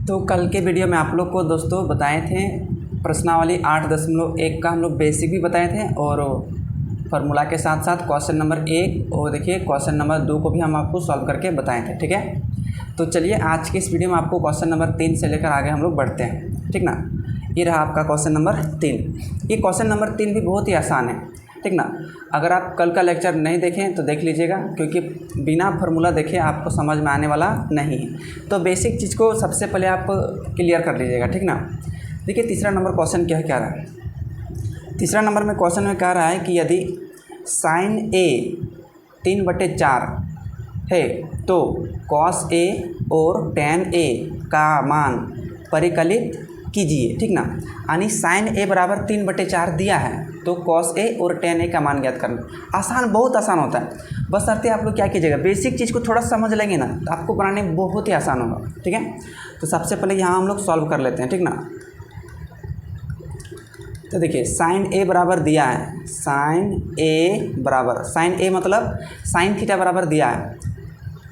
तो कल के वीडियो में आप लोग को दोस्तों बताए थे प्रश्नावली 8.1 का हम लोग बेसिक भी बताए थे और फार्मूला के साथ साथ क्वेश्चन नंबर 1 और देखिए क्वेश्चन नंबर 2 को भी हम आपको सॉल्व करके बताए थे। ठीक है, तो चलिए आज के इस वीडियो में आपको क्वेश्चन नंबर 3 से लेकर आगे हम लोग बढ़ते हैं। ठीक ना, ये रहा आपका क्वेश्चन नंबर 3। ये क्वेश्चन नंबर 3 भी बहुत ही आसान है। ठीक ना, अगर आप कल का लेक्चर नहीं देखें तो देख लीजिएगा, क्योंकि बिना फार्मूला देखे आपको समझ में आने वाला नहीं है। तो बेसिक चीज़ को सबसे पहले आप क्लियर कर लीजिएगा। ठीक ना, देखिए तीसरा नंबर क्वेश्चन क्या रहा है। तीसरा नंबर में क्वेश्चन में कह रहा है कि यदि साइन ए 3/4 है तो कॉस ए और टेन ए का मान परिकलित कीजिए। ठीक ना, यानी साइन ए बराबर 3/4 दिया है तो कॉस ए और टेन ए का मान ज्ञात करना। आसान, बहुत आसान होता है। बस शर्त आप लोग क्या कीजिएगा, बेसिक चीज़ को थोड़ा समझ लेंगे ना तो आपको बनाने में बहुत ही आसान होगा। ठीक है, तो सबसे पहले यहाँ हम लोग सॉल्व कर लेते हैं। ठीक ना, तो देखिए साइन ए बराबर दिया है, साइन ए मतलब साइन थीटा बराबर दिया है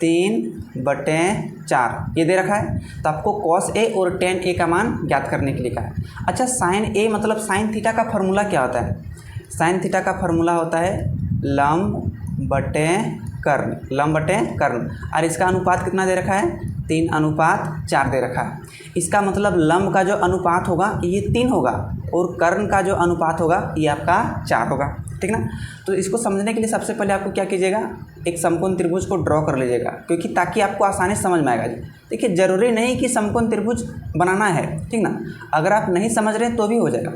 3/4 ये दे रखा है। तो आपको कॉस ए और टेन ए का मान ज्ञात करने के लिए कहा है। अच्छा, साइन ए मतलब साइन थीटा का फार्मूला क्या होता है? साइन थीटा का फार्मूला होता है लंब बटे कर्ण, और इसका अनुपात कितना दे रखा है? 3:4 दे रखा है। इसका मतलब लंब का जो अनुपात होगा ये 3 होगा और कर्ण का जो अनुपात होगा ये आपका 4 होगा। ठीक ना, तो इसको समझने के लिए सबसे पहले आपको क्या कीजिएगा, एक समकोण त्रिभुज को ड्रॉ कर लीजिएगा, क्योंकि ताकि आपको आसानी से समझ में आएगा। देखिए ज़रूरी नहीं कि समकोण त्रिभुज बनाना है। ठीक ना, अगर आप नहीं समझ रहे हैं तो भी हो जाएगा।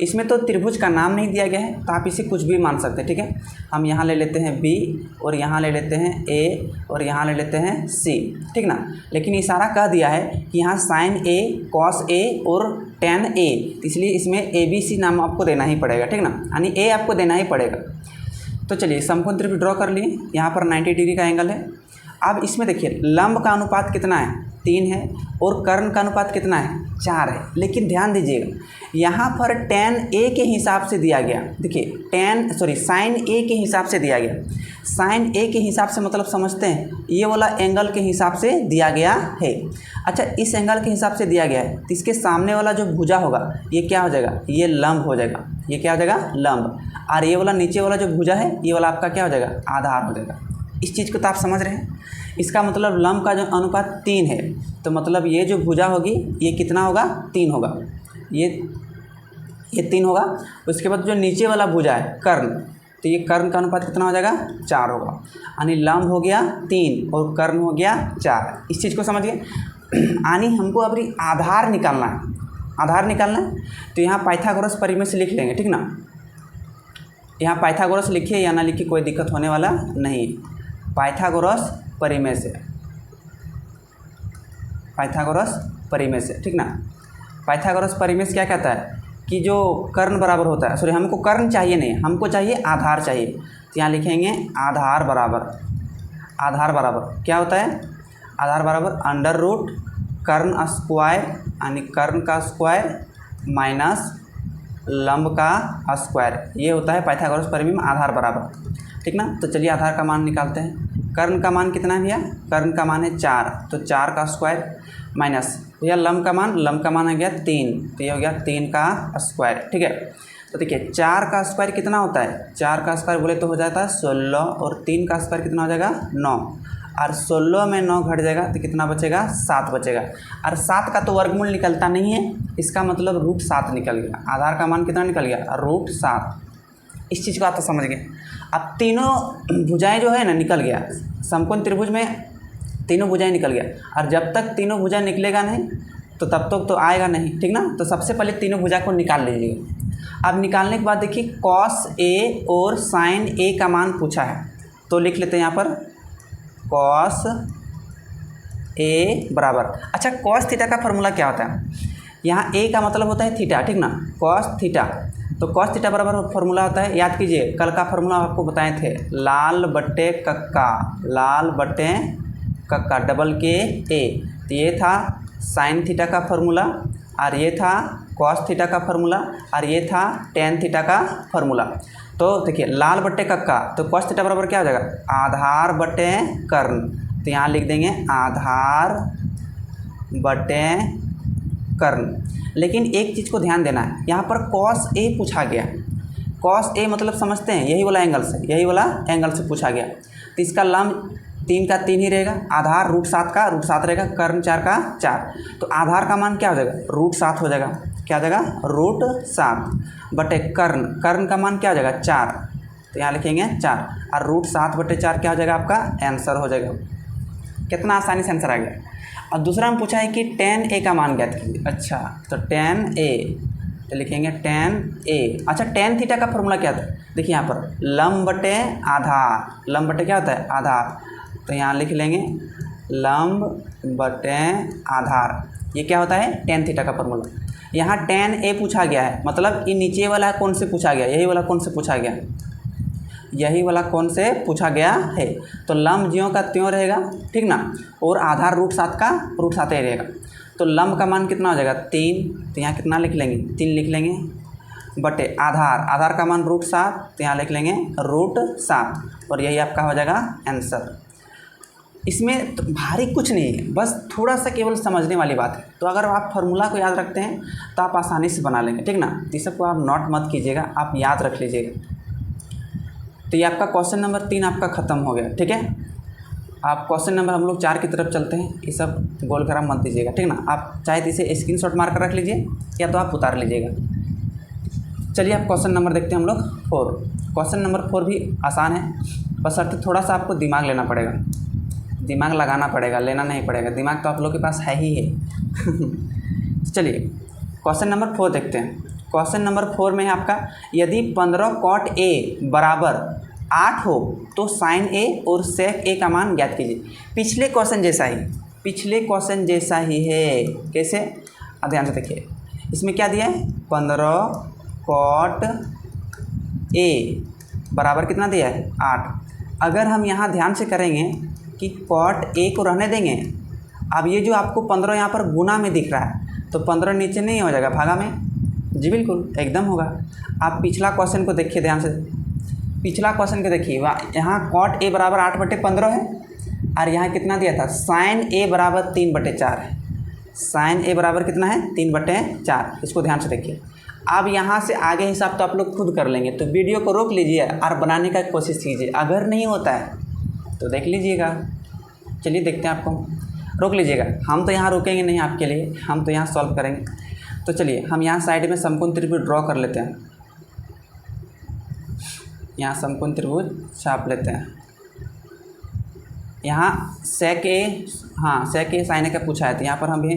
इसमें तो त्रिभुज का नाम नहीं दिया गया है तो आप इसे कुछ भी मान सकते हैं। ठीक है, हम यहाँ ले लेते हैं बी और यहाँ ले लेते हैं ए और यहाँ ले लेते हैं सी। ठीक ना, लेकिन इशारा कह दिया है कि यहाँ साइन ए, कॉस ए और टेन ए, इसलिए इसमें ए बी सी नाम आपको देना ही पड़ेगा। ठीक ना, यानी ए आपको देना ही पड़ेगा। तो चलिए समकोण त्रिभुज ड्रॉ कर लिए। यहाँ पर 90 डिग्री का एंगल है। अब इसमें देखिए लंब का अनुपात कितना है? 3 है और कर्ण का अनुपात कितना है? 4 है। लेकिन ध्यान दीजिएगा यहाँ पर टेन ए के हिसाब से दिया गया। देखिए साइन ए के हिसाब से दिया गया। साइन ए के हिसाब से मतलब समझते हैं, ये वाला एंगल के हिसाब से दिया गया है। अच्छा, इस एंगल के हिसाब से दिया गया है तो इसके सामने वाला जो भुजा होगा ये क्या हो जाएगा? ये लंब हो जाएगा। ये क्या हो जाएगा? लंब। और ये वाला नीचे वाला जो भुजा है ये वाला आपका क्या हो जाएगा? आधार हो जाएगा। इस चीज़ को तो आप समझ रहे हैं। इसका मतलब लंब का जो अनुपात 3 है तो मतलब ये जो भुजा होगी ये कितना होगा? 3 होगा। ये 3 होगा। उसके बाद जो नीचे वाला भुजा है कर्ण, तो ये कर्ण का अनुपात कितना हो जाएगा? 4 होगा। यानी लंब हो गया 3 और कर्ण हो गया 4। इस चीज़ को समझिए। यानी हमको अभी आधार निकालना है। तो यहाँ पाइथागोरस परिमेय से लिख लेंगे। ठीक ना, यहाँ पाइथागोरस लिखिए या ना लिखिए कोई दिक्कत होने वाला नहीं। पाइथागोरस परिमेय से। ठीक ना, पाइथागोरस परिमेय से क्या कहता है कि जो कर्ण बराबर होता है, हमको कर्ण चाहिए नहीं, हमको चाहिए आधार चाहिए। तो यहाँ लिखेंगे आधार बराबर क्या होता है? आधार बराबर अंडर रूट कर्ण स्क्वायर, यानी कर्ण का स्क्वायर माइनस लंब का स्क्वायर, ये होता है पाइथागोरस परिमेय में आधार बराबर। ठीक ना, तो चलिए आधार का मान निकालते हैं। कर्ण का मान कितना है भैया? कर्ण का मान है 4, तो 4 का स्क्वायर माइनस भैया लंब का मान है गया 3, तो ये हो गया 3 का स्क्वायर। ठीक है, तो देखिए 4 का स्क्वायर कितना होता है? 4 का स्क्वायर बोले तो हो जाता है 16 और 3 का स्क्वायर कितना हो जाएगा? 9, और 16 में 9 घट जाएगा तो कितना बचेगा? 7 बचेगा। और 7 का तो वर्गमूल निकलता नहीं है, इसका मतलब √7 निकल गया। आधार का मान कितना निकल गया? √7। इस चीज़ को आप तो समझ गए। अब तीनों भुजाएं जो है ना निकल गया, समकोण त्रिभुज में तीनों भुजाएं निकल गया। और जब तक तीनों भुजा निकलेगा नहीं तो तब तक तो आएगा नहीं। ठीक ना, तो सबसे पहले तीनों भुजा को निकाल लीजिएगा। अब निकालने के बाद देखिए कॉस ए और साइन ए का मान पूछा है, तो लिख लेते हैं यहाँ पर कॉस ए बराबर। अच्छा, कॉस थीटा का फार्मूला क्या होता है? यहाँ ए का मतलब होता है थीटा। ठीक ना, कॉस थीटा, तो कॉस थीटा बराबर फार्मूला होता है, याद कीजिए कल का फार्मूला आपको बताए थे, लाल बट्टे कक्का डबल के ए। तो ये था साइन थीटा का फार्मूला और ये था कॉस थीटा का फार्मूला और ये था टेन थीटा का फार्मूला। तो देखिए लाल बट्टे कक्का, तो कॉस थीटा बराबर क्या हो जाएगा? आधार बट्टे कर्ण। तो यहाँ लिख देंगे आधार बटे कर्ण। लेकिन एक चीज़ को ध्यान देना है, यहाँ पर कॉस ए पूछा गया। कॉस ए मतलब समझते हैं, यही वाला एंगल से, यही वाला एंगल से पूछा गया। तो इसका लंब 3 का 3 ही रहेगा, आधार √7 का √7 रहेगा, कर्ण 4 का 4। तो आधार का मान क्या हो जाएगा, √7 हो जाएगा। क्या हो जाएगा, √7 बटे कर्ण। कर्ण का मान क्या हो जाएगा, 4। तो यहाँ लिखेंगे 4 और √7 बटे 4 क्या हो जाएगा, आपका आंसर हो जाएगा। कितना आसानी से आंसर आ गया। अब दूसरा हम पूछा है कि tan a का मान ज्ञात कीजिए। अच्छा, तो tan a, तो लिखेंगे tan a। अच्छा, tan थीटा का फॉर्मूला क्या था, देखिए यहाँ पर लंब बटे आधार। लंब बटे क्या होता है, आधार। तो यहाँ लिख लेंगे लंब बटे आधार, ये क्या होता है, tan थीटा का फॉर्मूला। यहाँ tan a पूछा गया है, मतलब ये नीचे वाला कौन से पूछा गया, यही वाला कौन से पूछा गया, यही वाला कौन से पूछा गया है। तो लंब ज्यों का त्यों रहेगा, ठीक ना, और आधार √7 का √7 ही रहेगा। तो लंब का मान कितना हो जाएगा, 3। तो यहाँ कितना लिख लेंगे, 3 लिख लेंगे बटे आधार। आधार का मान √7, तो यहाँ लिख लेंगे √7 और यही आपका हो जाएगा आंसर। इसमें तो भारी कुछ नहीं है, बस थोड़ा सा केवल समझने वाली बात है। तो अगर आप फार्मूला को याद रखते हैं तो आप आसानी से बना लेंगे, ठीक ना। इस सबको आप नोट मत कीजिएगा, आप याद रख लीजिएगा। तो ये आपका क्वेश्चन नंबर 3 आपका ख़त्म हो गया, ठीक है। आप क्वेश्चन नंबर हम लोग 4 की तरफ चलते हैं। ये सब गोल खराब मत दीजिएगा, ठीक ना। आप चाहे तो इसे स्क्रीनशॉट मार कर रख लीजिए या तो आप उतार लीजिएगा। चलिए आप क्वेश्चन नंबर देखते हैं हम लोग 4। क्वेश्चन नंबर 4 भी आसान है, बस अर्थ थोड़ा सा आपको दिमाग लेना पड़ेगा, दिमाग लगाना पड़ेगा, लेना नहीं पड़ेगा। दिमाग तो आप लोग के पास है ही है। चलिए क्वेश्चन नंबर 4 देखते हैं। क्वेश्चन नंबर 4 में है आपका, यदि 15 cot a बराबर 8 हो तो sin a और sec a का मान ज्ञात कीजिए। पिछले क्वेश्चन जैसा ही, पिछले क्वेश्चन जैसा ही है। कैसे, अब ध्यान से देखिए, इसमें क्या दिया है, 15 cot a बराबर कितना दिया है, 8। अगर हम यहाँ ध्यान से करेंगे कि cot a को रहने देंगे, अब ये जो आपको 15 यहाँ पर गुना में दिख रहा है, तो 15 नीचे नहीं हो जाएगा, भागा में, जी बिल्कुल एकदम होगा। आप पिछला क्वेश्चन को देखिए ध्यान से, पिछला क्वेश्चन को देखिए, यहाँ cot a बराबर 8/15 है और यहाँ कितना दिया था, sin a बराबर 3/4 है। sin a बराबर कितना है, 3/4। इसको ध्यान से देखिए। अब यहाँ से आगे हिसाब तो आप लोग खुद कर लेंगे, तो वीडियो को रोक लीजिए और बनाने का कोशिश कीजिए। अगर नहीं होता है तो देख लीजिएगा। चलिए देखते हैं, आपको रोक लीजिएगा, हम तो यहाँ रोकेंगे नहीं आपके लिए, हम तो यहाँ सॉल्व करेंगे। तो चलिए हम यहाँ साइड में समकोण त्रिभुज ड्रॉ कर लेते हैं। यहाँ समकोण त्रिभुज छाप लेते हैं। यहाँ sec a, हाँ sec a sin a का पूछा है, तो यहाँ पर हम भी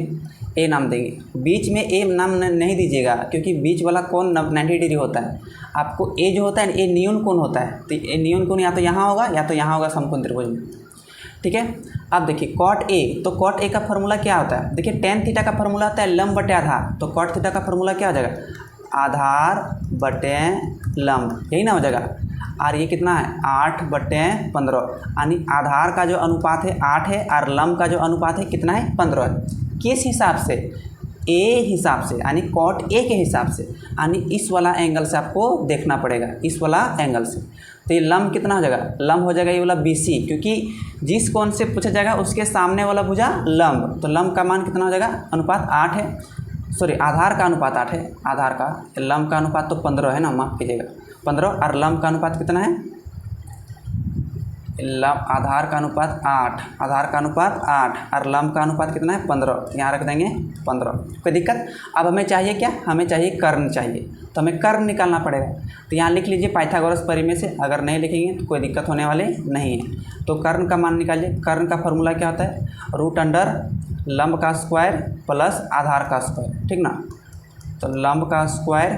a नाम देंगे। बीच में a नाम नहीं दीजिएगा, क्योंकि बीच वाला कोण 90 डिग्री होता है। आपको a जो होता है a न्यून कोण होता है, तो a न्यून कोण या तो यहाँ होगा या तो यहाँ होगा समकोण त्रिभुज में, ठीक है। अब देखिए cot a, तो cot a का फॉर्मूला क्या होता है, देखिए tan थीटा का फॉर्मूला होता है लंब बटे आधार। तो cot थीटा का फॉर्मूला क्या हो जाएगा, आधार बटे लंब, यही ना हो जाएगा। और ये कितना है, 8/15, यानी आधार का जो अनुपात है 8 है और लंब का जो अनुपात है कितना है, 15 है। किस हिसाब से, a हिसाब से, यानी cot a के हिसाब से, यानी इस वाला एंगल से आपको देखना पड़ेगा, इस वाला एंगल से। तो ये लंब कितना हो जाएगा, लंब हो जाएगा ये वाला BC, क्योंकि जिस कोण से पूछा जाएगा उसके सामने वाला भुजा लंब। तो लंब का मान कितना हो जाएगा, अनुपात 8 है, सॉरी आधार का अनुपात 8 है, आधार का, लंब का अनुपात तो 15 है ना, माफ़ कीजिएगा 15, और लंब का अनुपात कितना है, आधार का अनुपात 8, आधार का अनुपात 8 और लंब का अनुपात कितना है, 15। यहाँ रख देंगे 15, कोई दिक्कत। अब हमें चाहिए क्या, हमें चाहिए कर्ण चाहिए, तो हमें कर्ण निकालना पड़ेगा। तो यहाँ लिख लीजिए पाइथागोरस परिमेय से, अगर नहीं लिखेंगे तो कोई दिक्कत होने वाली नहीं है। तो कर्ण का मान निकालिए। कर्ण का फॉर्मूला क्या होता है, √ लंब का स्क्वायर प्लस आधार का स्क्वायर, ठीक ना। तो लंब का स्क्वायर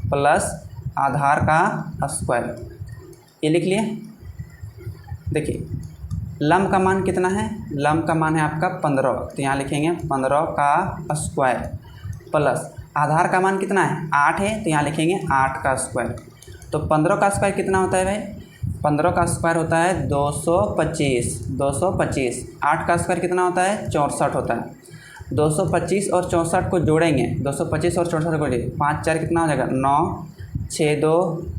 प्लस आधार का स्क्वायर, ये लिख लिए। देखिए लंब का मान कितना है, लंब का मान है आपका 15, तो यहाँ लिखेंगे 15 का स्क्वायर प्लस आधार का मान कितना है, 8 है, तो यहाँ लिखेंगे 8 का स्क्वायर। तो 15 का स्क्वायर कितना होता है भाई, 15 का स्क्वायर होता है 225, 225। 8 का स्क्वायर कितना होता है, 64 होता है। 225 और 64 को जोड़ेंगे, 225 और 64 को जोड़ेंगे, 5 4 कितना हो जाएगा, 9, 6 2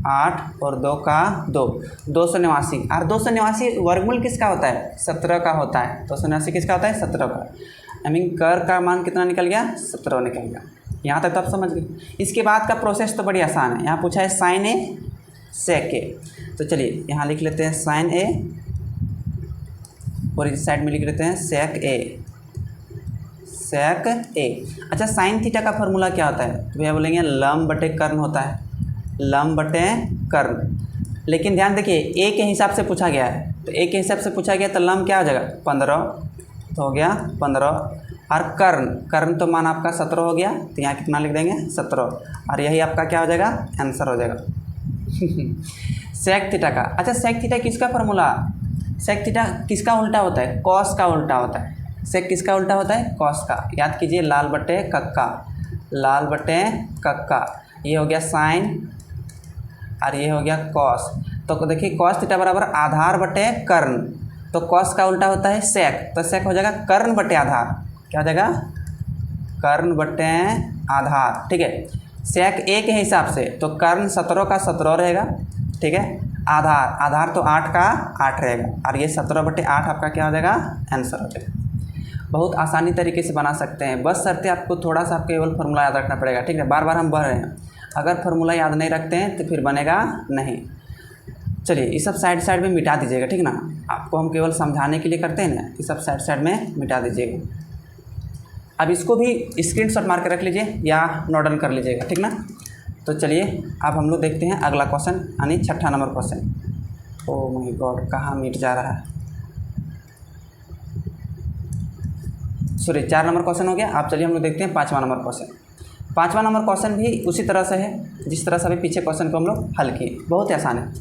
8 और 2 का 2, 289। और 289 वर्गमूल किसका होता है, 17 का होता है। 289 किसका होता है, 17 का। आई मीन कर का मान कितना निकल गया, 17 निकल गया। यहाँ तक तो आप समझ गए। इसके बाद का प्रोसेस तो बड़ी आसान है। यहाँ पूछा है साइन ए सेक ए, तो चलिए यहाँ लिख लेते हैं साइन ए और इस साइड में लिख लेते हैं सेक ए, सेक ए। अच्छा, साइन थीटा का फॉर्मूला क्या होता है, तो भैया बोलेंगे लंब बटे कर्ण होता है, लंब बटे कर्ण। लेकिन ध्यान देखिए ए के हिसाब से पूछा गया है, तो ए के हिसाब से पूछा गया तो लंब क्या हो जाएगा 15, तो हो गया 15। और कर्ण तो मान आपका 17 हो गया, तो यहाँ कितना लिख देंगे 17, और यही आपका क्या हो जाएगा, आंसर हो जाएगा। सेक थीटा का, अच्छा सेक थीटा किसका फॉर्मूला, सेक थीटा किसका उल्टा होता है, कॉस का उल्टा होता है। सेक किसका उल्टा होता है, कॉस का। याद कीजिए लाल बटे कक्का, लाल बटे कक्का, ये हो गया साइन और ये हो गया कॉस। तो देखिए कॉस थीटा बराबर आधार बटे कर्ण, तो कॉस का उल्टा होता है सेक, तो सेक हो जाएगा कर्ण बटे आधार, क्या हो जाएगा कर्ण बटे आधार। ठीक है, सेक ए के हिसाब से तो कर्ण 17 का 17 रहेगा। ठीक है, आधार तो 8 का 8 रहेगा, और ये 17 बटे 8 आपका क्या हो जाएगा, आंसर हो जाएगा। बहुत आसानी तरीके से बना सकते हैं, बस शर्तें आपको थोड़ा सा आपके केवल फार्मूला याद रखना पड़ेगा। ठीक है, बार बार हम बढ़ रहे हैं, अगर फार्मूला याद नहीं रखते हैं तो फिर बनेगा नहीं। चलिए ये सब साइड में मिटा दीजिएगा, ठीक ना, आपको हम केवल समझाने के लिए करते हैं ना, ये सब साइड में मिटा दीजिएगा। अब इसको भी स्क्रीनशॉट मार के रख लीजिए या नोट डाउन कर लीजिएगा, ठीक ना। तो चलिए अब हम लोग देखते हैं अगला क्वेश्चन, यानी 6ठा number question. Oh my god, कहाँ मिट जा रहा है, सॉरी 4 नंबर क्वेश्चन हो गया। अब चलिए हम लोग देखते हैं 5वां नंबर क्वेश्चन। 5वां नंबर क्वेश्चन भी उसी तरह से है जिस तरह से अभी पीछे क्वेश्चन को हम लोग हल किए, बहुत ही आसान है।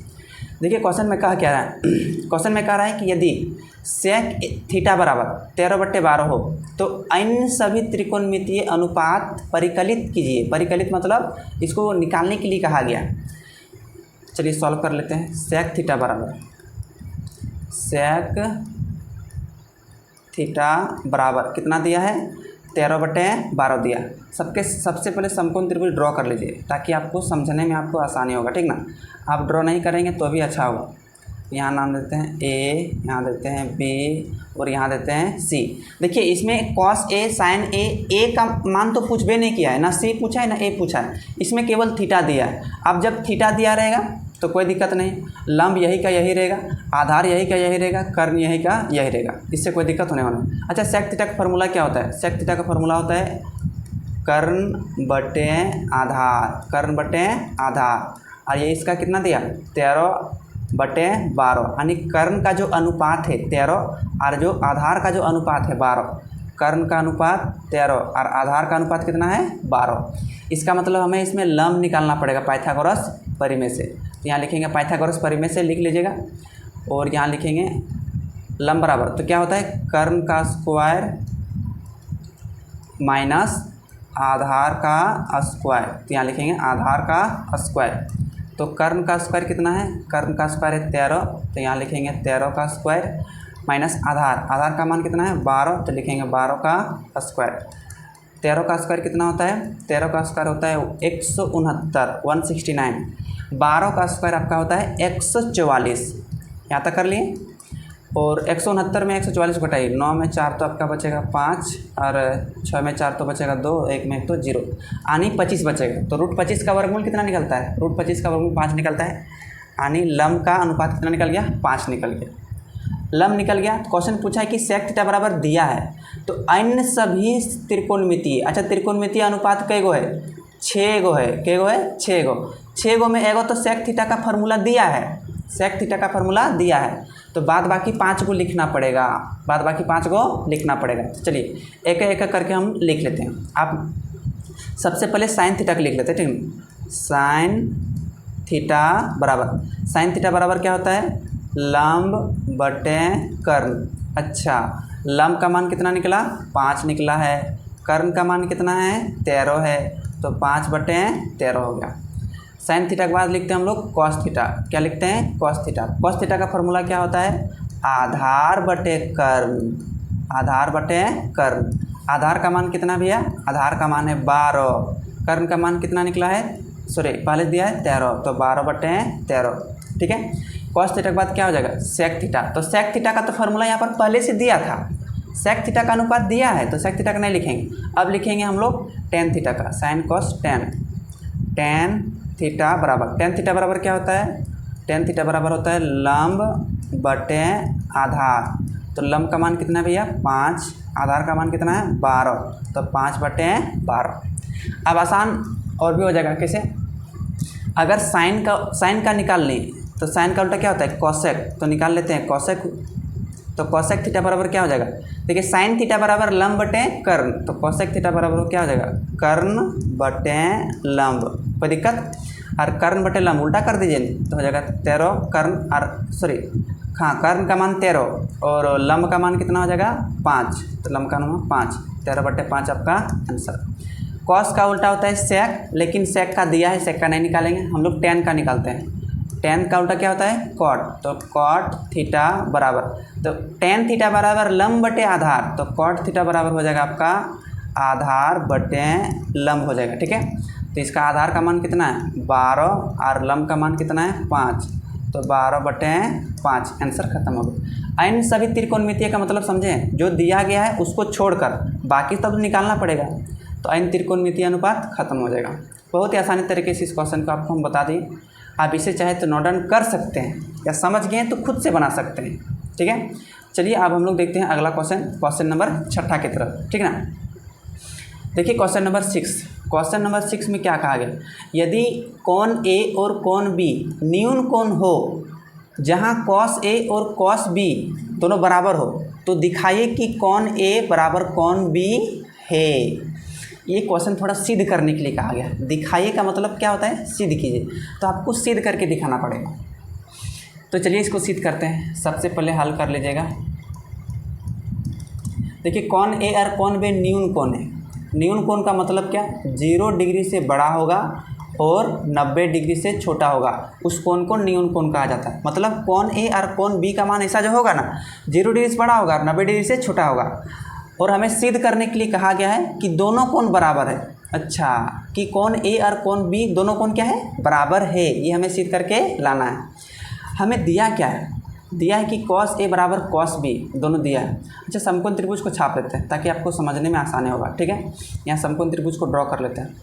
देखिए क्वेश्चन में कहा क्या रहा है, क्वेश्चन में कह रहा है कि यदि सेक थीटा बराबर 13/12 हो तो अन्य सभी त्रिकोणमितीय अनुपात परिकलित कीजिए। परिकलित मतलब इसको निकालने के लिए कहा गया। चलिए सॉल्व कर लेते हैं। सेक थीटा बराबर, सेक थीटा बराबर कितना दिया है, 13/12 दिया। सबसे पहले समकोण त्रिभुज ड्रॉ कर लीजिए ताकि आपको समझने में आपको आसानी होगा, ठीक ना। आप ड्रॉ नहीं करेंगे तो भी अच्छा होगा। यहाँ नाम देते हैं ए, यहाँ देते हैं बी और यहाँ देते हैं सी। देखिए इसमें कॉस ए साइन ए का मान तो पूछ भी नहीं किया है, ना सी पूछा है ना ए पूछा है, इसमें केवल थीटा दिया है। अब जब थीटा दिया रहेगा तो कोई दिक्कत नहीं, लंब यही का यही रहेगा, आधार यही का यही रहेगा, कर्ण यही का यही रहेगा, इससे कोई दिक्कत होने वाला है। अच्छा, सेक थीटा का फॉर्मूला क्या होता है, सेक थीटा का फॉर्मूला होता है कर्ण बटे आधार, कर्ण बटे आधार, और ये इसका कितना दिया 13/12, यानी कर्ण का जो अनुपात है 13 और जो आधार का जो अनुपात है 12, कर्ण का अनुपात 13 और आधार का अनुपात कितना है 12। इसका मतलब हमें इसमें लंब निकालना पड़ेगा पाइथागोरस परिमेय से। तो यहाँ लिखेंगे पाइथागोरस परिमेय से लिख लीजिएगा, और यहाँ लिखेंगे लंब बराबर, तो क्या होता है कर्ण का स्क्वायर माइनस आधार का स्क्वायर, तो यहाँ लिखेंगे आधार का स्क्वायर। तो कर्ण का स्क्वायर कितना है, कर्ण का स्क्वायर है 13, तो यहाँ लिखेंगे 13 का स्क्वायर माइनस आधार का मान कितना है 12, तो लिखेंगे 12 का स्क्वायर। 13 का स्क्वायर कितना होता है, 13 का स्क्वायर होता है 169, 12 का स्क्वायर आपका होता है 144। यहाँ तक कर लिए, और 169 में 144 घटाइए, 9 में 4 तो आपका बचेगा 5, और 6 में 4 तो बचेगा 2, 1 में 1 तो 0, यानी 25 बचेगा। तो √25 का वर्गमूल कितना निकलता है, √25 का वर्गमूल 5 निकलता है, यानी लंब का अनुपात कितना निकल गया 5 निकल गया। लंब निकल गया। तो क्वेश्चन पूछा है कि सेक थीटा बराबर दिया है तो अन्य सभी त्रिकोणमितीय, अच्छा त्रिकोणमितीय अनुपात कै गो है 6 गो है, कै गो है 6 गो, 6 गो में एगो तो सेक थीटा का फॉर्मूला दिया है, सेक थीटा का फॉर्मूला दिया है, तो बाद बाकी 5 को लिखना पड़ेगा, बाद बाकी 5 को लिखना पड़ेगा। तो चलिए एक एक करके हम लिख लेते हैं। आप सबसे पहले साइन थीटा को लिख लेते हैं, ठीक है। साइन थीटा बराबर, साइन थीटा बराबर क्या होता है लंब बटे कर्ण। अच्छा, लंब का मान कितना निकला 5 निकला है, कर्ण का मान कितना है 13 है, तो 5/13 हो गया। साइन थीटा के बाद लिखते हैं हम लोग कॉस थीटा। क्या लिखते हैं कॉस थीटा। कॉस थीटा का फॉर्मूला क्या होता है आधार बटे कर्ण, आधार बटे कर्ण। आधार का मान कितना भैया, आधार का मान है 12, कर्ण का मान कितना निकला है, सॉरी पहले दिया है 13, तो 12/13, ठीक है। कॉस थीटा के बाद क्या हो जाएगा सेक थीटा। तो सेक थीटा का तो फॉर्मूला यहाँ पर पहले से दिया था, सेक थीटा का अनुपात दिया है तो सेक थीटा का नहीं लिखेंगे, अब लिखेंगे हम लोग टेन थीटा का, साइन कॉस टेन थीटा बराबर क्या होता है, टेन थीटा बराबर होता है लंब बटे आधार। तो लंब का मान कितना है भैया 5, आधार का मान कितना है 12, तो 5/12। अब आसान और भी हो जाएगा, कैसे, अगर साइन का निकाल लें तो साइन का उल्टा क्या होता है कॉसेक, तो निकाल लेते हैं कॉसेक, तो कॉसेक थीटा बराबर क्या हो जाएगा, देखिए साइन थीटा बराबर लंब बटे कर्ण, तो कॉसेक थीटा बराबर क्या हो जाएगा कर्ण बटे लंब, कोई दिक्कत, और कर्ण बटे लंब उल्टा कर दीजिए तो हो जाएगा 13 कर्ण, और सॉरी हाँ कर्ण का मान 13 और लंब का मान कितना हो जाएगा 5, तो लंब का मान 5, 13/5 आपका आंसर। कॉस का उल्टा होता है सेक, लेकिन सेक का दिया है, सेक का नहीं निकालेंगे हम लोग, टेन का निकालते हैं। टेन का उल्टा क्या होता है कॉट, तो कॉट थीटा बराबर, तो टेन थीटा बराबर लंब बटे आधार, तो कॉट थीटा बराबर हो जाएगा आपका आधार बटे लंब हो जाएगा, ठीक है। तो इसका आधार का मान कितना है 12 और लंब का मान कितना है 5, तो 12/5 आंसर खत्म हो गया। इन सभी त्रिकोणमितीय का मतलब समझें, जो दिया गया है उसको छोड़कर बाकी तब निकालना पड़ेगा, तो इन त्रिकोणमितीय अनुपात खत्म हो जाएगा। बहुत ही आसानी तरीके से इस क्वेश्चन को आपको हम बता दिए, आप इसे चाहे तो नोट डाउन कर सकते हैं या समझ गए तो खुद से बना सकते हैं, ठीक है। चलिए अब हम लोग देखते हैं अगला क्वेश्चन नंबर 6 की तरफ, ठीक है ना। देखिए क्वेश्चन नंबर 6 में क्या कहा गया, यदि कोण ए और कोण बी न्यून कोण हो जहां कॉस ए और कॉस बी दोनों बराबर हो, तो दिखाइए कि कोण ए बराबर कोण बी है। ये क्वेश्चन थोड़ा सिद्ध करने के लिए कहा गया, दिखाइए का मतलब क्या होता है सिद्ध कीजिए, तो आपको सिद्ध करके दिखाना पड़ेगा। तो चलिए इसको सिद्ध करते हैं, सबसे पहले हल कर लीजिएगा। देखिए कोण ए और कोण बी न्यून कोण है, न्यून कोण का मतलब क्या, 0 डिग्री से बड़ा होगा और 90 डिग्री से छोटा होगा, उस कोण को न्यून कोण कहा जाता है। मतलब कोण ए और कोण बी का मान ऐसा जो होगा ना, 0 डिग्री से बड़ा होगा और 90 डिग्री से छोटा होगा। और हमें सिद्ध करने के लिए कहा गया है कि दोनों कोण बराबर है, अच्छा कि कोण ए और कोण बी दोनों कोण क्या है बराबर है, ये हमें सिद्ध करके लाना है। हमें दिया क्या है, दिया है कि कॉस ए बराबर कॉस बी, दोनों दिया है। अच्छा समकोण त्रिभुज को छाप लेते हैं ताकि आपको समझने में आसानी होगा, ठीक है। यहाँ समकोण त्रिभुज को ड्रॉ कर लेते हैं,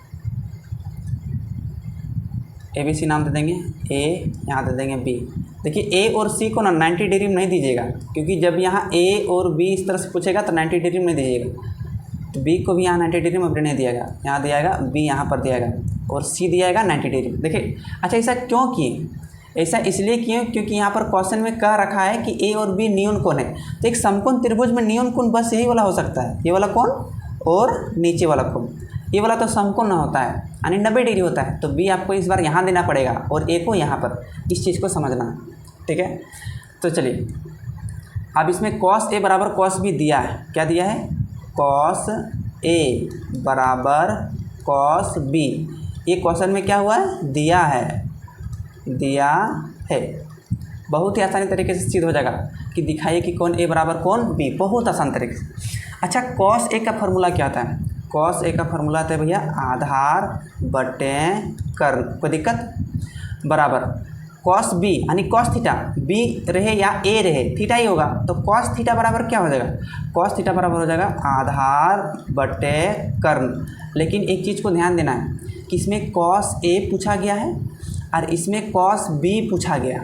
ABC नाम दे देंगे, ए यहाँ दे देंगे बी। देखिए ए और सी को ना 90 डिग्री में नहीं दीजिएगा, क्योंकि जब यहाँ ए और बी इस तरह से पूछेगा तो 90 डिग्री में नहीं दीजिएगा, तो बी को भी यहाँ 90 डिग्री में नहीं दिया जाएगा, यहाँ दिया जाएगा बी यहाँ पर दिया जाएगा और सी दिया जाएगा 90 डिग्री। देखिए अच्छा ऐसा क्यों किए, ऐसा इसलिए किए क्योंकि यहाँ पर क्वेश्चन में कह रखा है कि ए और बी न्यून कोण है, तो एक समकोण त्रिभुज में न्यून कोण बस यही वाला हो सकता है, ये वाला कोण और नीचे वाला कोण, ये वाला तो समकोण होता है यानी 90 डिग्री होता है, तो बी आपको इस बार यहाँ देना पड़ेगा और ए को यहाँ पर, इस चीज़ को समझना है, ठीक है। तो चलिए अब इसमें कॉस ए बराबर कॉस बी दिया है, क्या दिया है कॉस ए बराबर कॉस बी, ये क्वेश्चन में क्या हुआ है दिया है। बहुत ही आसानी तरीके से सिद्ध हो जाएगा कि दिखाइए कि कौन ए बराबर कौन बी, बहुत आसान तरीके से। अच्छा कॉस ए का फॉर्मूला क्या आता है, कॉस ए का फॉर्मूला आता है भैया आधार बटे कर्ण, कोई दिक्कत, बराबर कॉस बी यानी कॉस थीटा, बी रहे या ए रहे थीटा ही होगा, तो कॉस थीटा बराबर क्या हो जाएगा, कॉस थीटा बराबर हो जाएगा आधार बटे कर्ण। लेकिन एक चीज़ को ध्यान देना है कि इसमें कॉस ए पूछा गया है और इसमें कॉस बी पूछा गया,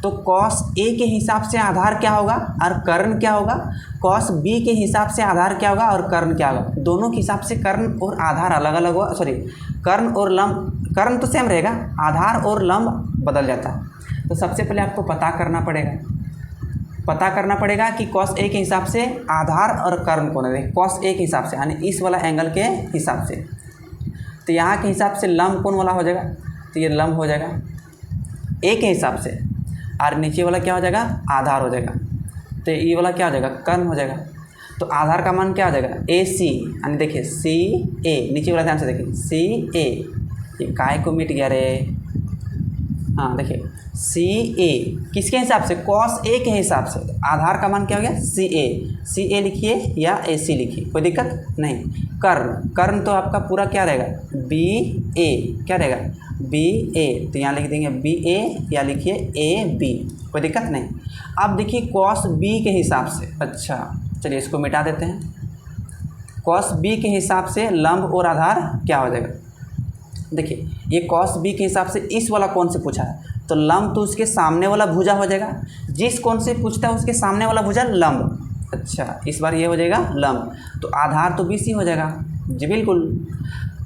तो कॉस ए के हिसाब से आधार क्या होगा और कर्ण क्या होगा, कॉस बी के हिसाब से आधार क्या होगा और कर्ण क्या होगा, दोनों के हिसाब से कर्ण और आधार अलग अलग होगा, सॉरी कर्ण और लंब, कर्ण तो सेम रहेगा, आधार और लंब बदल जाता है। तो सबसे पहले आपको पता करना पड़ेगा कि कॉस ए के हिसाब से आधार और कर्ण कौन है, कॉस ए के हिसाब से यानी इस वाला एंगल के हिसाब से, तो यहाँ के हिसाब से लंब कौन वाला हो जाएगा, तो ये लंब हो जाएगा ए के हिसाब से, और नीचे वाला क्या हो जाएगा आधार हो जाएगा, तो ये वाला क्या हो जाएगा कर्ण हो जाएगा। तो आधार का मान क्या हो जाएगा ए सी, यानी देखिए सी ए, नीचे वाला ध्यान से देखिए सी ए, ये काय को मिट गया रे, हाँ देखिए सी ए किसके हिसाब से, कॉस ए के हिसाब से, आधार का मान क्या हो गया सी ए लिखिए या ए सी लिखिए, कोई दिक्कत नहीं। कर्ण तो आपका पूरा क्या रहेगा बी ए, क्या रहेगा बी ए, तो यहाँ लिख देंगे बी ए या लिखिए ए बी, कोई दिक्कत नहीं। अब देखिए कॉस बी के हिसाब से, अच्छा चलिए इसको मिटा देते हैं। कॉस बी के हिसाब से लंब और आधार क्या हो जाएगा। देखिए ये कॉस बी के हिसाब से इस वाला कौन से पूछा है, तो लंब तो उसके सामने वाला भुजा हो जाएगा। जिस कौन से पूछता है उसके सामने वाला भुजा लंब। अच्छा इस बार ये हो जाएगा लंब, तो आधार तो BC हो जाएगा। जी बिल्कुल,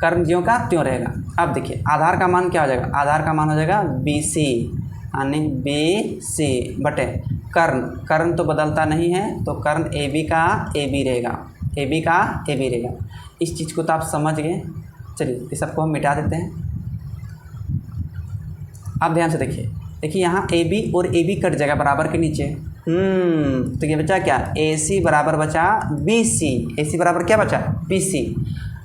कर्ण ज्यों का त्यों रहेगा। अब देखिए आधार का मान क्या हो जाएगा, आधार का मान हो जाएगा BC, यानी BC बटे कर्ण तो बदलता नहीं है, तो कर्ण AB का AB रहेगा, AB का AB रहेगा। इस चीज़ को तो आप समझ गए। चलिए इस सबको हम मिटा देते हैं। अब ध्यान से देखिए यहाँ AB और AB कट जाएगा बराबर के नीचे। तो ये बचा क्या, AC बराबर बचा BC, AC बराबर क्या बचा BC।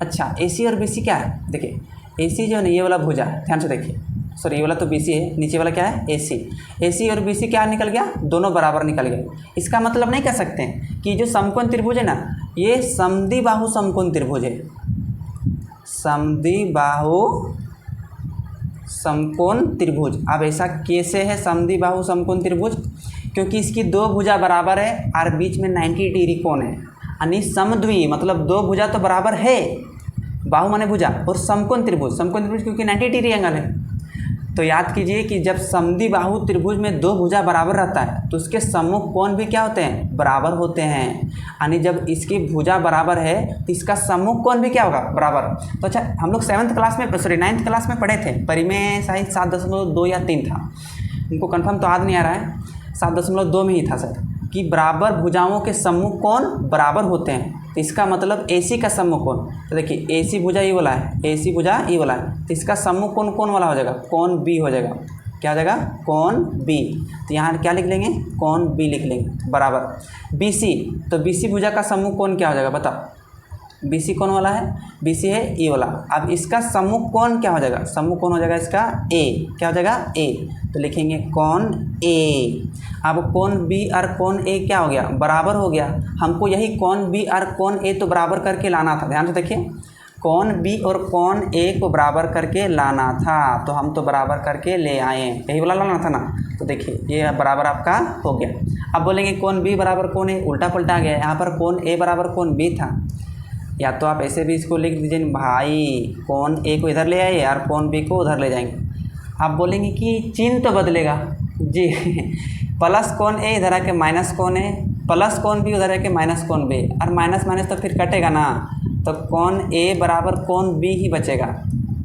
अच्छा AC और BC क्या है, देखिए AC जो है ना ये वाला भुजा, ध्यान से देखिए, सॉरी ये वाला तो BC है, नीचे वाला क्या है AC और BC क्या निकल गया, दोनों बराबर निकल गए। इसका मतलब नहीं कह सकते हैं कि जो समकोण त्रिभुज है ना ये समद्विबाहु समकोण त्रिभुज है, समद्विबाहु समकोण त्रिभुज। अब ऐसा कैसे है समद्विबाहु समकोण त्रिभुज, क्योंकि इसकी दो भुजा बराबर है और बीच में 90 डिग्री कोण है, यानी समद्वि मतलब दो भुजा तो बराबर है, बाहु माने भुजा, और समकोण त्रिभुज क्योंकि 90 डिग्री एंगल है। तो याद कीजिए कि जब समद्विबाहु त्रिभुज में दो भुजा बराबर रहता है तो उसके सम्मुख कोण भी क्या होते हैं, बराबर होते हैं। यानी जब इसकी भुजा बराबर है तो इसका सम्मुख कोण भी क्या होगा, बराबर। तो अच्छा हम लोग 9th क्लास में पढ़े थे, परिमेय शायद 7.2 या 3 था, उनको कंफर्म तो याद नहीं आ रहा है, 7.2 में ही था सर, कि बराबर भुजाओं के सम्मुख कोण बराबर होते हैं। तो इसका मतलब AC का सम्मुख कोण, तो देखिए AC भुजा ये वाला है, AC भुजा ये वाला है, तो इसका सम्मुख कोण कौन वाला हो जाएगा, कोण B हो जाएगा। क्या हो जाएगा, कोण B। तो यहाँ क्या लिख लेंगे, कोण B लिख लेंगे बराबर BC। तो BC भुजा का सम्मुख कोण क्या हो जाएगा बताओ, BC कौन वाला है, BC है ये वाला। अब इसका सम्मुख कोण क्या हो जाएगा, सम्मुख कोण हो जाएगा इसका A, क्या हो जाएगा A, तो लिखेंगे कोण A। अब कोण B और कोण A क्या हो गया, बराबर हो गया। हमको यही कोण B और कोण A तो बराबर करके लाना था, ध्यान से देखिए, कोण B और कोण A को बराबर करके लाना था, तो हम तो बराबर करके ले आए, यही वाला लाना था ना। तो देखिए ये बराबर आपका हो गया। अब बोलेंगे कोण B बराबर कोण A, उल्टा पलटा गया, यहाँ पर कोण A बराबर कोण B था, या तो आप ऐसे भी इसको लिख दीजिए भाई, कोण A को इधर ले आइए और कोण B को उधर ले जाएंगे। आप बोलेंगे कि चिन्ह तो बदलेगा जी प्लस कोण A इधर आके माइनस कोण A, प्लस कोण B उधर आके माइनस कोण B, और माइनस माइनस तो फिर कटेगा ना, तो कोण A बराबर कोण B ही बचेगा,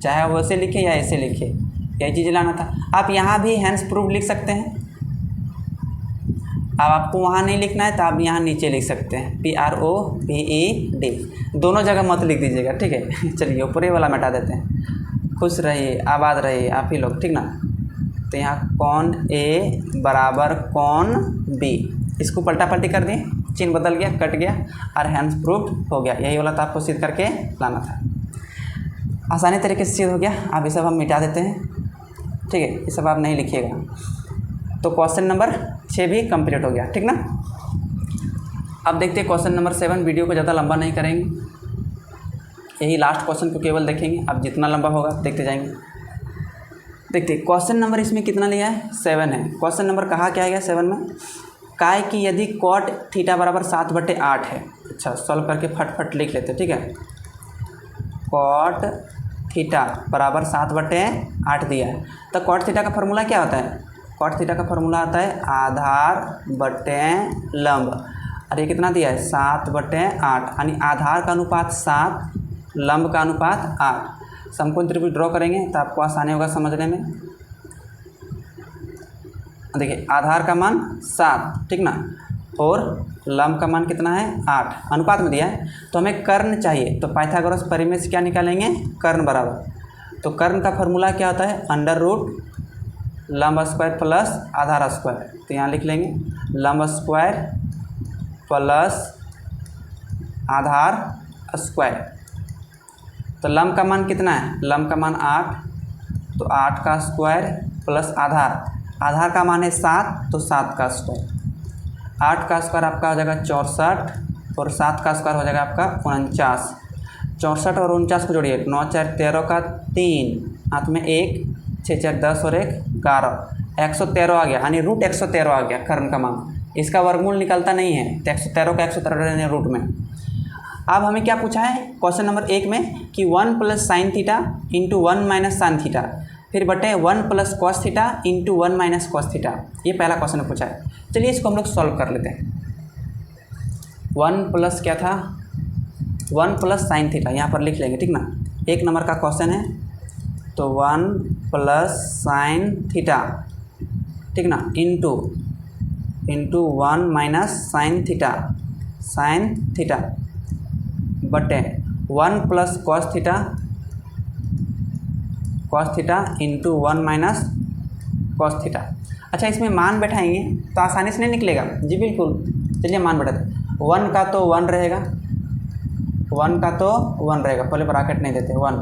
चाहे वैसे लिखे या ऐसे लिखे, यही चीज़ लाना था। आप यहाँ भी हैंस प्रूफ लिख सकते हैं। अब आपको वहाँ नहीं लिखना है तो आप यहाँ नीचे लिख सकते हैं PROVED, दोनों जगह मत लिख दीजिएगा, ठीक है। चलिए ऊपर वाला मिटा देते हैं। खुश रहिए, आबाद रहिए आप ही लोग, ठीक ना। तो यहाँ कोण A बराबर कोण B, इसको पलटा पलटी कर दिए, चिन्ह बदल गया, कट गया और हैंस प्रूफ हो गया। यही वाला तो आपको सिद्ध करके लाना था, आसानी तरीके से सिद्ध हो गया। अब ये सब हम मिटा देते हैं, ठीक है, ये सब आप नहीं लिखिएगा। तो क्वेश्चन नंबर 6 भी कंप्लीट हो गया, ठीक ना। अब देखते हैं क्वेश्चन नंबर 7। वीडियो को ज़्यादा लंबा नहीं करेंगे, यही लास्ट क्वेश्चन को केवल देखेंगे, अब जितना लंबा होगा देखते जाएंगे। देखते क्वेश्चन नंबर इसमें कितना लिया है, 7 है। क्वेश्चन नंबर कहा क्या है 7 में, काय कि यदि कॉट थीटा बराबर 7/8 है। अच्छा सॉल्व करके फटफट लिख लेते, ठीक है। कॉट थीटा बराबर 7/8 दिया है, तो कॉट थीटा का फॉर्मूला क्या होता है, कॉट थीटा का फॉर्मूला आता है आधार बटे लंब, और ये कितना दिया है 7/8, यानी आधार का अनुपात 7, लंब का अनुपात 8। समकोण त्रिभुज ड्रॉ करेंगे तो आपको आसानी होगा समझने में। देखिए आधार का मान 7, ठीक ना, और लंब का मान कितना है 8, अनुपात में दिया है। तो हमें कर्ण चाहिए, तो पाइथागोरस परिमेय से क्या निकालेंगे, कर्ण बराबर। तो कर्ण का फॉर्मूला क्या होता है, अंडर रूट लंब स्क्वायर प्लस आधार स्क्वायर। तो यहाँ लिख लेंगे लंब स्क्वायर प्लस आधार स्क्वायर। तो लंब का मान कितना है, लंब का मान 8, तो 8 का स्क्वायर प्लस आधार का मान है 7, तो 7 का स्क्वायर। 8 का स्क्वायर आपका हो जाएगा 64, और 7 का स्क्वायर हो जाएगा आपका 49। 64 और 49 को जोड़िए, 9 4 13 का 3, हाथ में 1, 6 4 10 और 1 11, 113 आ गया, यानी रूट 113 आ गया कर्ण का मान। इसका वर्गमूल निकलता नहीं है, तो 113 का 113 रहने रूट में। अब हमें क्या पूछा है क्वेश्चन नंबर 1 में कि 1 plus sine theta into 1 minus sine theta फिर बटे 1 plus cos theta into 1 minus cos theta, ये पहला क्वेश्चन में पूछा है। चलिए इसको हम लोग सॉल्व कर लेते हैं। 1 प्लस क्या था, 1 प्लस साइन थीटा यहाँ पर लिख लेंगे, ठीक ना। 1 नंबर का क्वेश्चन है, तो 1 प्लस साइन थीटा, ठीक ना, इंटू 1 माइनस साइन थीटा बटे 1 plus cos theta into 1 minus cos theta. अच्छा, इसमें मान बैठाएंगे तो आसानी से नहीं निकलेगा जी, बिल्कुल। चलिए मान बैठाते, 1 का तो 1 रहेगा, 1 का तो 1 रहेगा, पहले ब्रैकेट नहीं देते, 1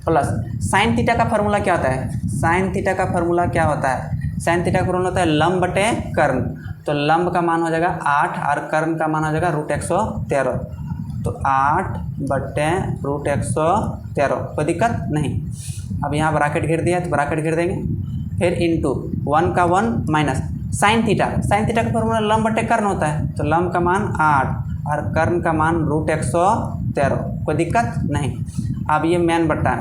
प्लस साइन थीटा का फार्मूला क्या होता है, साइन थीटा का फार्मूला क्या होता है, साइन थीटा का फार्मूला होता है लंब बटे कर्ण। तो लंब का मान हो जाएगा 8 और कर्ण का मान हो जाएगा √113, तो 8 बटे √113, कोई दिक्कत नहीं। अब यहाँ ब्रैकेट घेर दिया है तो ब्रैकेट घेर देंगे, फिर इंटू 1 का 1 माइनस साइन थीटा का फॉर्मूला लंब बटे कर्ण होता है, तो लंब का मान 8 और कर्ण का मान √113, कोई दिक्कत नहीं। अब ये मैन बट्टा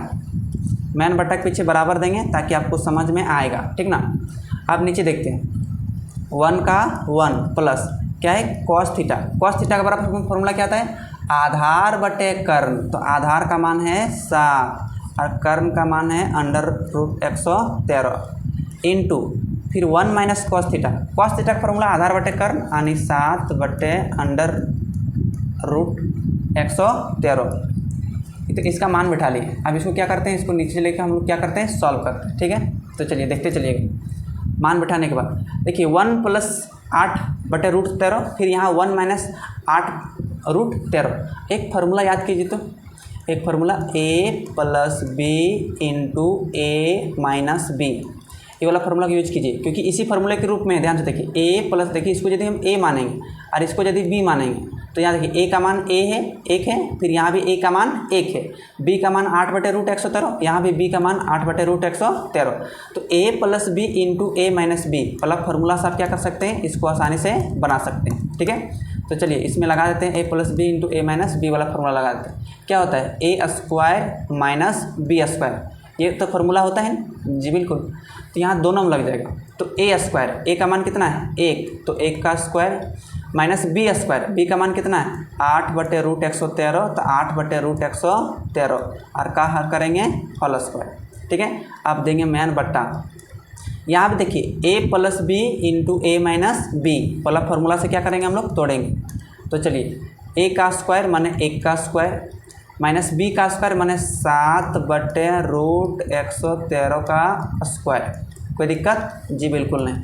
के पीछे बराबर देंगे ताकि आपको समझ में आएगा, ठीक ना। अब नीचे देखते हैं, 1 का 1 प्लस क्या है कॉस थीटा का बराबर फॉर्मूला क्या आता है, आधार बटे कर्ण। तो आधार का मान है 7 और कर्ण का मान है √113 इंटू फिर 1 माइनस कॉस थीटा का फॉर्मूला आधार बटे कर्ण यानी 7 बटे √113। तो इसका मान बिठा लिए। अब इसको क्या करते हैं, इसको नीचे लेकर हम लोग क्या करते हैं, सॉल्व करते हैं, ठीक है। तो चलिए देखते चलिएगा। मान बिठाने के बाद देखिए 1 प्लस 8 बटे √13, फिर यहाँ 1 माइनस 8 √13। एक फार्मूला याद कीजिए, तो एक formula a plus B into A minus B, ये वाला फार्मूला का यूज कीजिए, क्योंकि इसी फार्मूले के रूप में ध्यान से देखिए a प्लस, देखिए इसको यदि हम a मानेंगे और इसको यदि b मानेंगे तो यहाँ देखिए a का मान a है 1 है, फिर यहाँ भी a का मान 1 है, b का मान 8 बटे √113, यहाँ भी b का मान 8 बटे √113। तो a plus B into A minus B वाला फार्मूला से आप क्या कर सकते हैं, इसको आसानी से बना सकते हैं, ठीक है। तो चलिए इसमें लगा देते हैं a plus B into A minus B वाला फार्मूला लगा देते हैं। क्या होता है, a square minus B square, ये तो फार्मूला होता है जी, बिल्कुल। तो यहाँ दोनों में लग जाएगा, तो a स्क्वायर, a का मान कितना है 1, तो 1 का square minus B square, b का मान कितना है 8 बटे √113, तो 8 बटे √113 और का हर करेंगे होल स्क्वायर, ठीक है। अब देंगे मैन बट्टा, यहाँ पे देखिए a plus B into A minus B वाला फार्मूला से क्या करेंगे हम लोग, तोड़ेंगे। तो चलिए a का स्क्वायर माने 1 का स्क्वायर माइनस b का स्क्वायर माने 7 बटे √113 का स्क्वायर, कोई दिक्कत जी, बिल्कुल नहीं।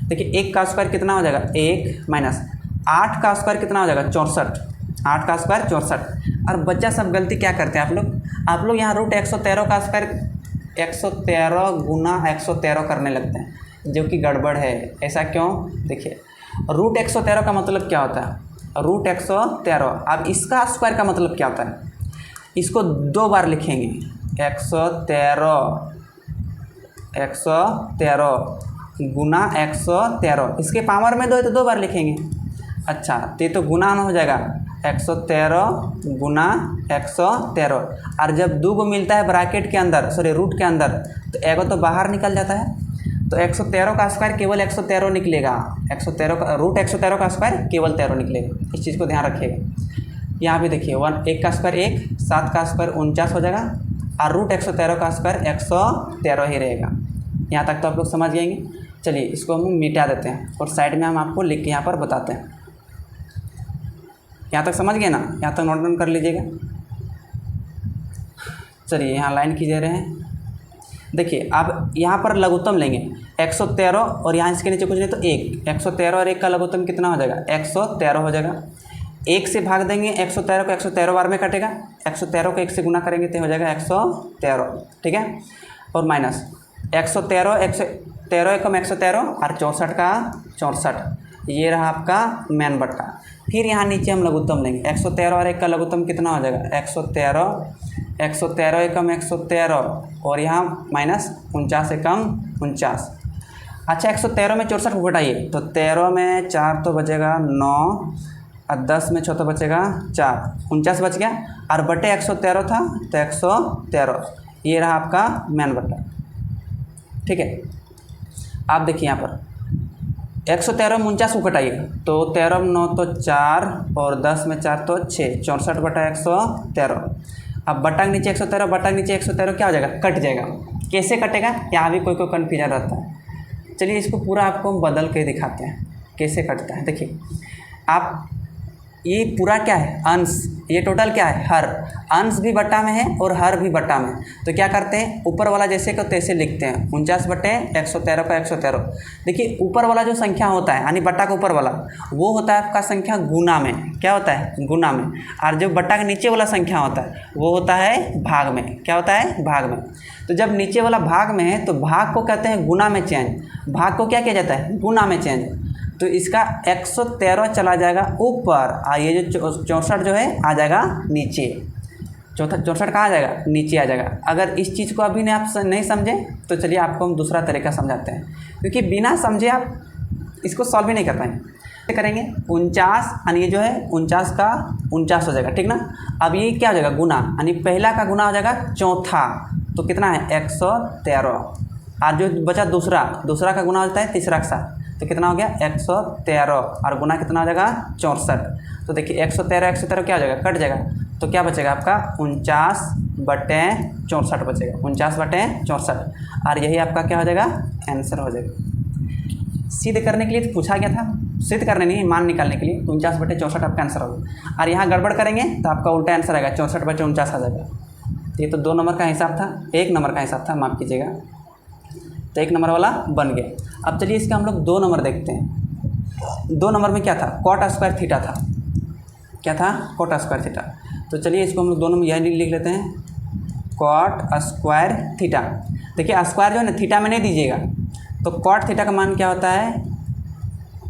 देखिए 1 का स्क्वायर कितना हो जाएगा 1 माइनस 8 का स्क्वायर कितना हो जाएगा 64, 8 का स्क्वायर 64। और बच्चा सब गलती क्या करते हैं आप लोग यहाँ √113 का स्क्वायर 113 गुना 113 करने लगते हैं, जो कि गड़बड़ है। ऐसा क्यों, देखिए √113 का मतलब क्या होता है, √113। अब इसका स्क्वायर का मतलब क्या होता है, इसको 2 बार लिखेंगे, 113 गुना 113, इसके पावर में 2 है तो 2 बार लिखेंगे। अच्छा, तो ये तो गुना हो जाएगा 113 गुना 113, और जब 2 को मिलता है ब्रैकेट के अंदर, सॉरी रूट के अंदर, तो एगो तो बाहर निकल जाता है, तो 113 का स्क्वायर केवल 113 निकलेगा, 113 का √113 का स्क्वायर केवल 13 निकलेगा। इस चीज़ को ध्यान रखिएगा। यहाँ पे देखिए 1 का स्क्वायर 1, 7 का स्क्वायर 49 हो जाएगा, और √113 का स्क्वायर 113 ही रहेगा। यहाँ तक तो आप लोग समझ जाएंगे। चलिए इसको हम मिटा देते हैं और साइड में हम आपको लिख के यहाँ पर बताते हैं। यहाँ तक समझ गए ना, यहाँ तक नोट डाउन कर लीजिएगा। चलिए यहाँ लाइन खींचे रहे हैं, देखिए अब यहाँ पर लघुत्तम लेंगे 113 और यहाँ इसके नीचे कुछ नहीं तो 1, 113 और 1 का लघुत्तम कितना हो जाएगा 113 हो जाएगा। 1 से भाग देंगे 113 को, 113 बार में कटेगा, 113 को 1 से गुना करेंगे तो हो जाएगा 113, ठीक है। और माइनस 113 एकम 113 और 64 का 64, ये रहा आपका मैन बट्टा। फिर यहाँ नीचे हम लघुत्तम लेंगे, 113 और 1 का लघुत्तम कितना हो जाएगा 113 एकम 113 और यहाँ माइनस 49 एकम 49। अच्छा 113 में 64 को घटाइए, तो 13 में 4 तो बचेगा 9 और 10 में 6 तो बचेगा 4, 49 बच गया। और बटे 113 था तो 113, ये रहा आपका मैन बट्टा। ठीक है, आप देखिए यहाँ पर 113 में 49 को घटाइएगा, तो 13 में 9 तो 4 और 10 में 4 तो 6, 64 बटा 113। अब बटा के नीचे 113, बटा के नीचे 113 क्या हो जाएगा, कट जाएगा। कैसे कटेगा, यहाँ भी कोई कन्फ्यूजन रहता है। चलिए इसको पूरा आपको हम बदल के दिखाते हैं कैसे कटता है। देखिए आप, ये पूरा क्या है, अंश, ये टोटल क्या है, हर। अंश भी बट्टा में है और हर भी बट्टा में। तो क्या करते हैं, ऊपर वाला जैसे को तैसे लिखते हैं, 49 बटे 113 का 113। देखिए ऊपर वाला जो संख्या होता है यानी बट्टा का ऊपर वाला, वो होता है आपका संख्या गुना में। क्या होता है, गुना में। और जो बट्टा के नीचे वाला संख्या होता है वो होता है भाग में। क्या होता है, भाग में। तो जब नीचे वाला भाग में है तो भाग को कहते हैं गुना में चेंज, भाग को क्या किया जाता है, गुना में चेंज। तो इसका 113 चला जाएगा ऊपर और ये जो 64 जो है आ जाएगा नीचे। 64 कहाँ आ जाएगा, नीचे आ जाएगा। अगर इस चीज़ को अभी आप नहीं समझे तो चलिए आपको हम दूसरा तरीका समझाते हैं, क्योंकि बिना समझे आप इसको सॉल्व ही नहीं कर पाएंगे। करेंगे 49 यानी ये जो है 49 का 49 हो जाएगा, ठीक ना। अब ये क्या हो जाएगा, गुना, यानी पहला का गुना हो जाएगा चौथा, तो कितना है 113। और जो बचा दूसरा का गुना होता है तीसरा के साथ, तो कितना हो गया 113 और गुना कितना हो जाएगा 64। तो देखिए 113 क्या हो जाएगा, कट जाएगा। तो क्या बचेगा आपका 49 बटे 64 बचेगा, 49 बटे 64। और यही आपका क्या हो जाएगा, आंसर हो जाएगा। सिद्ध करने के लिए तो पूछा गया था, सिद्ध करने नहीं, मान निकालने के लिए। 49 बटे 64 आपका आंसर होगा। और यहाँ गड़बड़ करेंगे तो आपका उल्टा आंसर आएगा, 64 बटे 49 आ जाएगा। ये तो 2 नंबर का हिसाब था, 1 नंबर का हिसाब था, माफ़ कीजिएगा। तो 1 नंबर वाला बन गया। अब चलिए इसका हम लोग 2 नंबर देखते हैं। 2 नंबर में क्या था, कॉट स्क्वायर थीटा था। क्या था, कॉट स्क्वायर थीटा। तो चलिए इसको हम लोग दोनों में यह लिख लेते हैं, कॉट स्क्वायर थीटा। देखिए स्क्वायर जो है ना थीटा में नहीं दीजिएगा। तो कॉट थीटा का मान क्या होता है,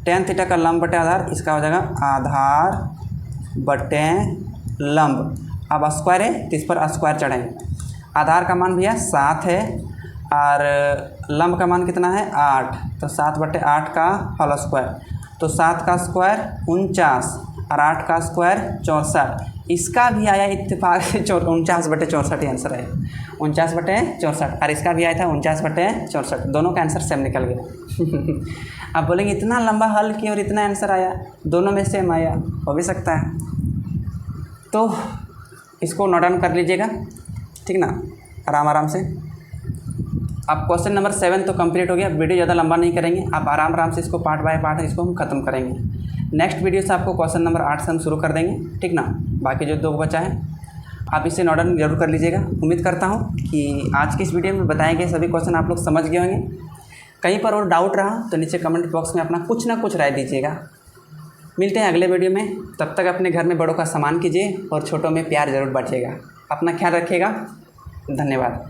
टेन थीटा का लंब बटे आधार, इसका हो जाएगा आधार बटे लंब। अब स्क्वायर है तो इस पर स्क्वायर चढ़ेंगे। आधार का मान भैया 7 है और लंब का मान कितना है 8, तो 7 बटे 8 का होल स्क्वायर। तो 7 का स्क्वायर 49 और 8 का स्क्वायर 64। इसका भी आया इत्तेफाक से 49 बटे 64 ही आंसर है, 49 बटे 64। और इसका भी आया था 49 बटे 64, दोनों का आंसर सेम निकल गया। अब बोलेंगे इतना लंबा हल किया और इतना आंसर आया, दोनों में सेम आया, हो भी सकता है। तो इसको नोट डाउन कर लीजिएगा, ठीक ना, आराम से। अब क्वेश्चन नंबर 7 तो कंप्लीट हो गया। वीडियो ज़्यादा लंबा नहीं करेंगे, आप आराम से इसको पार्ट बाय पार्ट इसको हम ख़त्म करेंगे। नेक्स्ट वीडियो से आपको क्वेश्चन नंबर 8 से हम शुरू कर देंगे, ठीक ना। बाकी जो 2 बचा है आप इसे नोट डाउन जरूर कर लीजिएगा। उम्मीद करता हूँ कि आज की इस वीडियो में बताए गए सभी क्वेश्चन आप लोग समझ गए होंगे। कहीं पर और डाउट रहा तो नीचे कमेंट बॉक्स में अपना कुछ ना कुछ राय दीजिएगा। मिलते हैं अगले वीडियो में, तब तक अपने घर में बड़ों का सम्मान कीजिए और छोटों में प्यार ज़रूर बांटिएगा। अपना ख्याल रखिएगा, धन्यवाद।